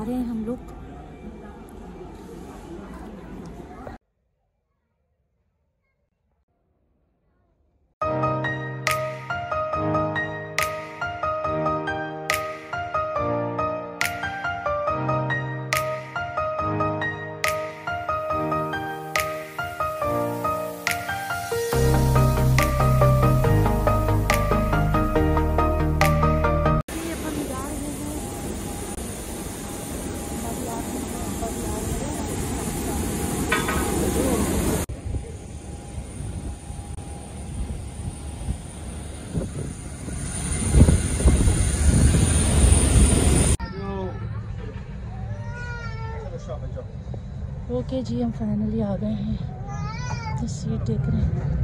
जा रहे हैं हम लोग। ओके जी, हम फाइनली आ गए हैं, तो सीट देख रहे हैं।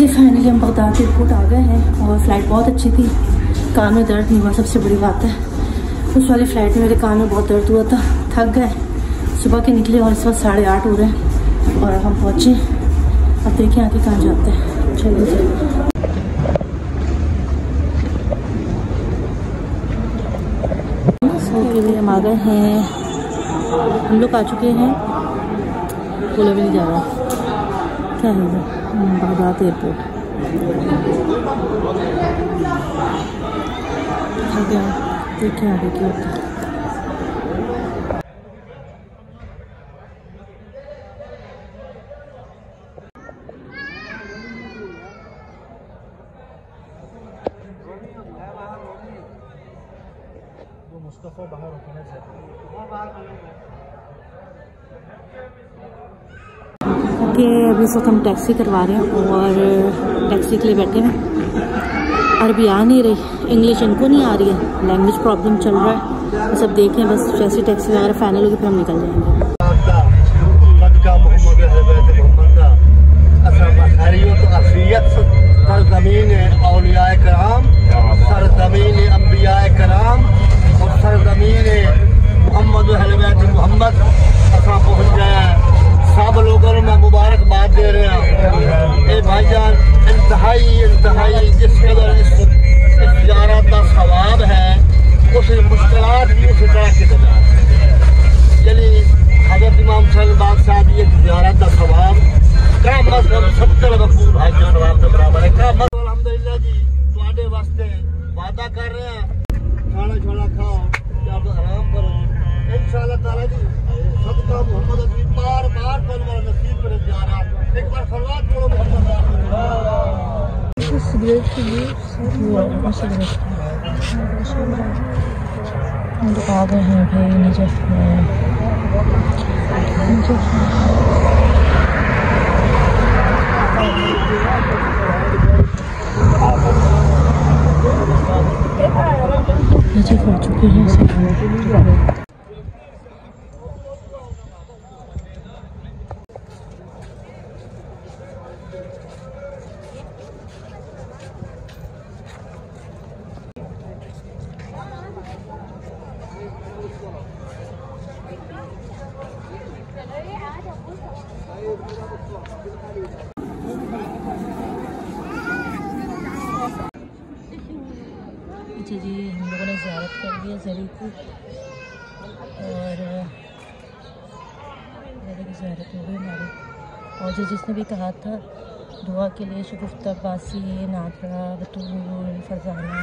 फाइनली हम बगदाद एयरपोर्ट आ गए हैं और फ्लाइट बहुत अच्छी थी, कान में दर्द नहीं हुआ, सबसे बड़ी बात है। उस वाली फ़्लाइट में मेरे कान में बहुत दर्द हुआ था, थक गए, सुबह के निकले और इस वक्त 8:30 हो रहे हैं और हम पहुँचे। अब देखिए आगे कहाँ जाते हैं, चलिए। ओके, हम आ गए हैं, हम लोग आ चुके हैं, बोला भी नहीं जा रहा, क्या है बगदाद एयरपोर्ट। देखिए आगे क्या होता है। मुस्तफा बाहर कि अभी इस वक्त हम टैक्सी करवा रहे हैं और टैक्सी के लिए बैठे हैं। अरबी आ नहीं रही, इंग्लिश इनको नहीं आ रही है, लैंग्वेज प्रॉब्लम चल रहा है। बस अब देखें, बस जैसी टैक्सी वगैरह फाइनल होगी फिर हम निकल जाएंगे। सब लोगों को मैं मुबारकबाद दे रहा हूँ। ए भाईजान, इंतहाई जिस कदर इस ज़ियारत का सवाब है, उस मुश्किलात भी उसी तरह के चलिए। हज़रत इमाम हुसैन बादशाह की एक ज़ियारत का सवाब क्या मतलब 70 मकबूल भाईजान वास्ते बराबर है। क्या मतलब अल्हम्दुलिल्लाह जी, तुहाडे वास्ते वादा कर रहे हैं, खाना छोला खाओ, अब आराम करो इंशाअल्लाह ताला जी। सदका मोहम्मद अली बार बार पढ़ने वाला नसीब करे जा रहा है। एक बार फरमात पढ़ो मोहम्मद। सिगरेट के लिए हम लोग आ गए हैं भाई नजफ में। नजफ आ चुके हैं सब। अच्छा जी, हम लोगों ने ज़ियारत कर लिया ज़री की और वाले की ज़ियारत हो गई हमारी। और जिसने भी कहा था दुआ के लिए, शगुफ्ता अब्बासी, नादरा, बतूल, फरजाना,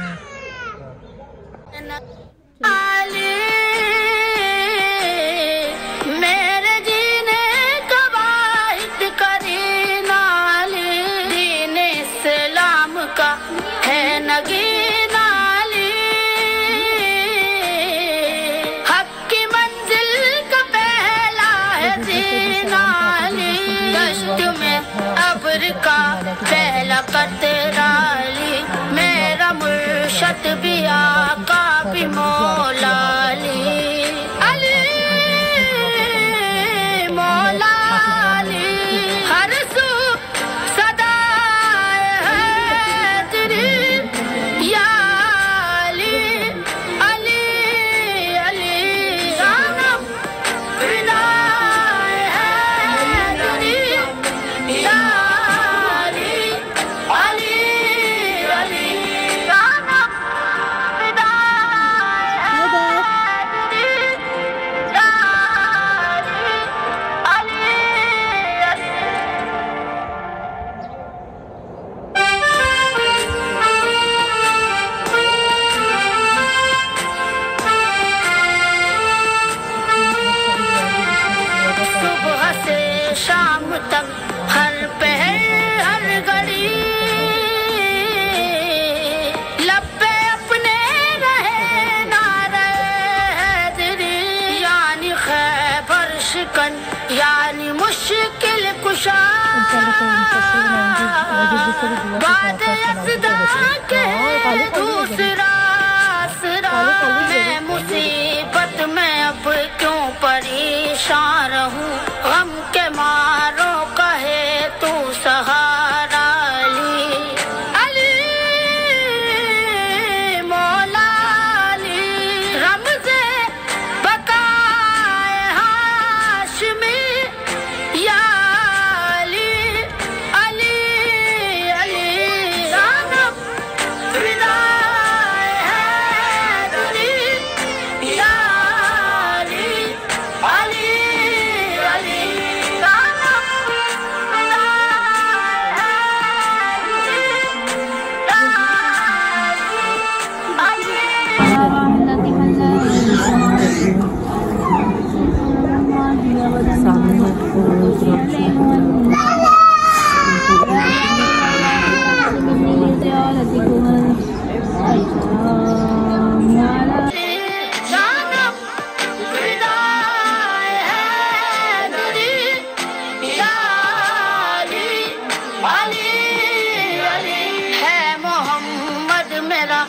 मेरे जीने का वाहिद करीना अली, दीन इस्लाम का है नगीना अली, हक की मंजिल का पहला है जीना अली, दश्त में अब्र का पहला कतरा अली, मेरा मुर्शद भी आका भी मौला अली, अली मौला अली, हर सू सदाए है तेरी या अली, अली अली जानम विदाए है तेरी या अली, अली अली जानम विदाए है तेरी या अली, अली सुबह से शाम तक हर पहर हर घड़ी लब पे अपने रहे नारे हैदरी, यानी खैबर शिकन यानी मुश्किल कुशा, बाद यज़दा के दूसरा आसरा, मैं मुसीबत में अब क्यों परेशान रहूं, गम के मारो कहे तू सहारा अली, अली मौला अली, रमज़े बकाए हाशमी या अली, अली अली जानम विदाए है तेरी या अली, अली अली जानम विदाए है जानम विदाए है तेरी या अली, अली अली है मोहम्मद मेरा